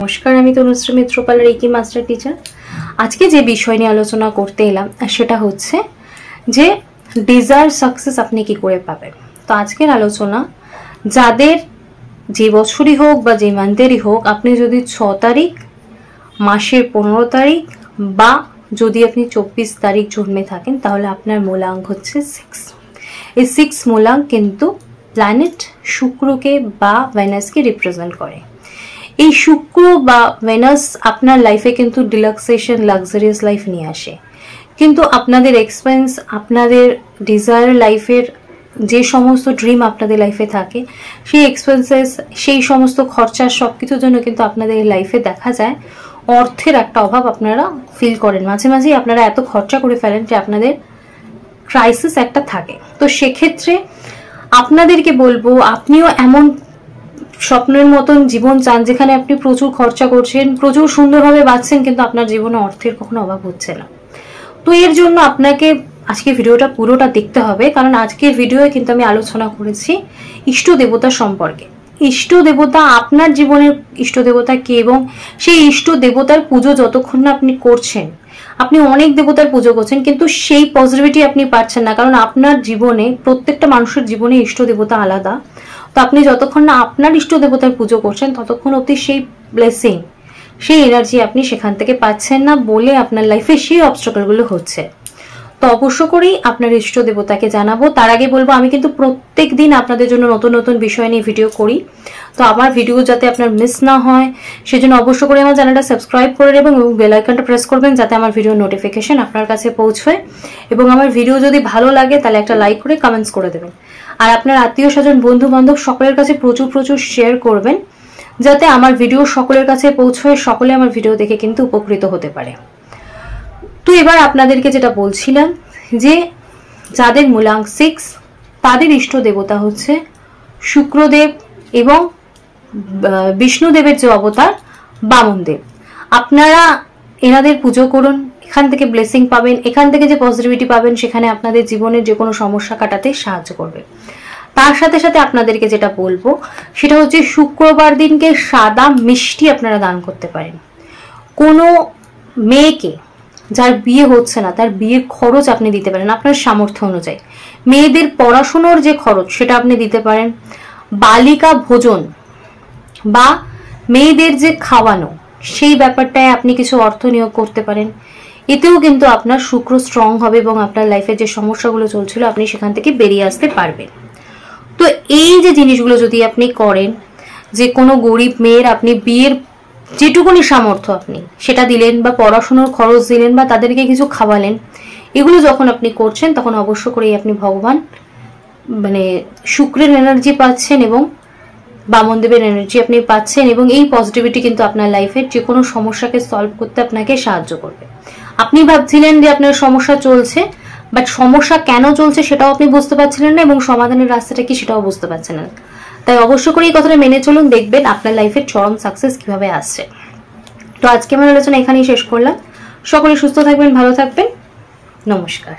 নমস্কার, আমি Tanushree Mitrapal, reiki master teacher. আজকে যে বিষয় নিয়ে আলোচনা করতে এলাম সেটা হচ্ছে যে ডিজায়ার সাকসেস আপনি কি করে পাবেন। তো আজকের আলোচনা, যাদের যে বছরই হোক বা যে মান্থেরই হোক, আপনি যদি 6 তারিখ, মাসের 15 তারিখ বা যদি আপনি 24 তারিখ জন্মে থাকেন, তাহলে আপনার মূলাঙ্ক হচ্ছে 6। এই 6 মূলাঙ্ক কিন্তু প্ল্যানেট শুক্রকে বা ভেনাসকে রিপ্রেজেন্ট করে। এই শুক্র বা ভেনাস আপনার লাইফে কিন্তু রিল্যাক্সেশন, লাক্সারিয়াস লাইফ নিয়ে আসে, কিন্তু আপনাদের এক্সপেন্স, আপনাদের ডিজায়ার লাইফের যে সমস্ত ড্রিম আপনাদের লাইফে থাকে, সেই এক্সপেন্সেস, সেই সমস্ত খরচা, সবকিছুর জন্য কিন্তু আপনাদের লাইফে দেখা যায় অর্থের একটা অভাব আপনারা ফিল করেন। মাঝে মাঝেই আপনারা এত খরচা করে ফেলেন যে আপনাদের ক্রাইসিস একটা থাকে। তো সেক্ষেত্রে আপনাদেরকে বলবো, আপনিও এমন স্বপ্নের মতন জীবন চান যেখানে আপনি প্রচুর খরচা করছেন, প্রচুর সুন্দরভাবে বাঁচছেন, কিন্তু আপনার জীবনে অর্থের কখনো অভাব হচ্ছে না। তো এর জন্য আপনাকে আজকে ভিডিওটা পুরোটা দেখতে হবে, কারণ আজকের ভিডিওয়ে কিন্তু আমি আলোচনা করেছি ইষ্ট দেবতা সম্পর্কে। ইষ্ট দেবতা, আপনার জীবনের ইষ্ট দেবতা কে, এবং সেই ইষ্ট দেবতার পুজো যতক্ষণ না আপনি করছেন, আপনি অনেক দেবতার পুজো করছেন কিন্তু সেই পজিটিভিটি আপনি পাচ্ছেন না, কারণ আপনার জীবনে, প্রত্যেকটা মানুষের জীবনে ইষ্ট দেবতা আলাদা। তো আপনি যতক্ষণ না আপনার ইষ্ট দেবতার পুজো করছেন, ততক্ষণ অবধি সেই ব্লেসিং, সেই এনার্জি আপনি সেখান থেকে পাচ্ছেন না বলে আপনার লাইফে সেই অবস্ট্রাকলগুলো হচ্ছে। তো অবশ্য করেই আপনার ইষ্ট দেবতাকে জানাবো। তার আগে বলবো, আমি কিন্তু প্রত্যেক দিন আপনাদের জন্য নতুন নতুন বিষয় নিয়ে ভিডিও করি। তো আমার ভিডিও যাতে আপনার মিস না হয়, সেজন্য অবশ্য করে আমার চ্যানেলটা সাবস্ক্রাইব করে নেবেন এবং বেল আইকনটা প্রেস করবেন, যাতে আমার ভিডিও নোটিফিকেশন আপনার কাছে পৌঁছয়। এবং আমার ভিডিও যদি ভালো লাগে তাহলে একটা লাইক করে কমেন্টস করে দেবেন। আর আপনার আত্মীয় স্বজন, বন্ধু বান্ধব সকলের কাছে প্রচুর প্রচুর শেয়ার করবেন, যাতে আমার ভিডিও সকলের কাছে পৌঁছয়, সকলে আমার ভিডিও দেখে কিন্তু উপকৃত হতে পারে। তো এবার আপনাদেরকে যেটা বলছিলাম, যে যাদের মূলাঙ্ক 6, তাদের ইষ্ট দেবতা হচ্ছে শুক্রদেব এবং বিষ্ণুদেবের যে অবতার বামনদেব। আপনারা এনাদের পুজো করুন, এখান থেকে ব্লেসিং পাবেন, এখান থেকে যে পজিটিভিটি পাবেন সেখানে আপনাদের জীবনের যে কোনো সমস্যা কাটাতে সাহায্য করবে। তার সাথে সাথে আপনাদেরকে যেটা বলবো সেটা হচ্ছে, শুক্রবার দিনকে সাদা মিষ্টি আপনারা দান করতে পারেন। কোনো মেয়েকে যার বিয়ে হচ্ছে না, তার বিয়ের খরচ আপনি দিতে পারেন আপনার সামর্থ্য অনুযায়ী। মেয়েদের পড়াশোনার যে খরচ সেটা আপনি দিতে পারেন। বালিকা ভোজন বা মেয়েদের যে খাওয়ানো, সেই ব্যাপারটায় আপনি কিছু অর্থ নিয়োগ করতে পারেন। এতেও কিন্তু আপনার শুক্র স্ট্রং হবে এবং আপনার লাইফে যে সমস্যাগুলো চলছিল আপনি সেখান থেকে বেরিয়ে আসতে পারবেন। তো এই যে জিনিসগুলো যদি আপনি করেন, যে কোনো গরিব মেয়ের আপনি বিয়ের যেটুকুনি সামর্থ্য আপনি সেটা দিলেন, বা পড়াশোনার খরচ দিলেন, বা তাদেরকে কিছু খাওয়ালেন, এগুলো যখন আপনি করছেন তখন অবশ্য করেই আপনি ভগবান শুক্রের এনার্জি পাচ্ছেন এবং বামনদেবের এনার্জি আপনি পাচ্ছেন, এবং এই পজিটিভিটি কিন্তু আপনার লাইফের যে কোনো সমস্যাকে সলভ করতে আপনাকে সাহায্য করবে। আপনি ভাবছিলেন যে আপনার সমস্যা চলছে, বাট সমস্যা কেন চলছে সেটাও আপনি বুঝতে পারছিলেন না, এবং সমাধানের রাস্তাটা কি সেটাও বুঝতে পারছেন না। তাই অবশ্য করে এই কথাটা মেনে চলুন, দেখবেন আপনার লাইফের চরম সাকসেস কিভাবে আসছে। তো আজকে আমার আলোচনা এখানেই শেষ করলাম। সকলে সুস্থ থাকবেন, ভালো থাকবেন। নমস্কার।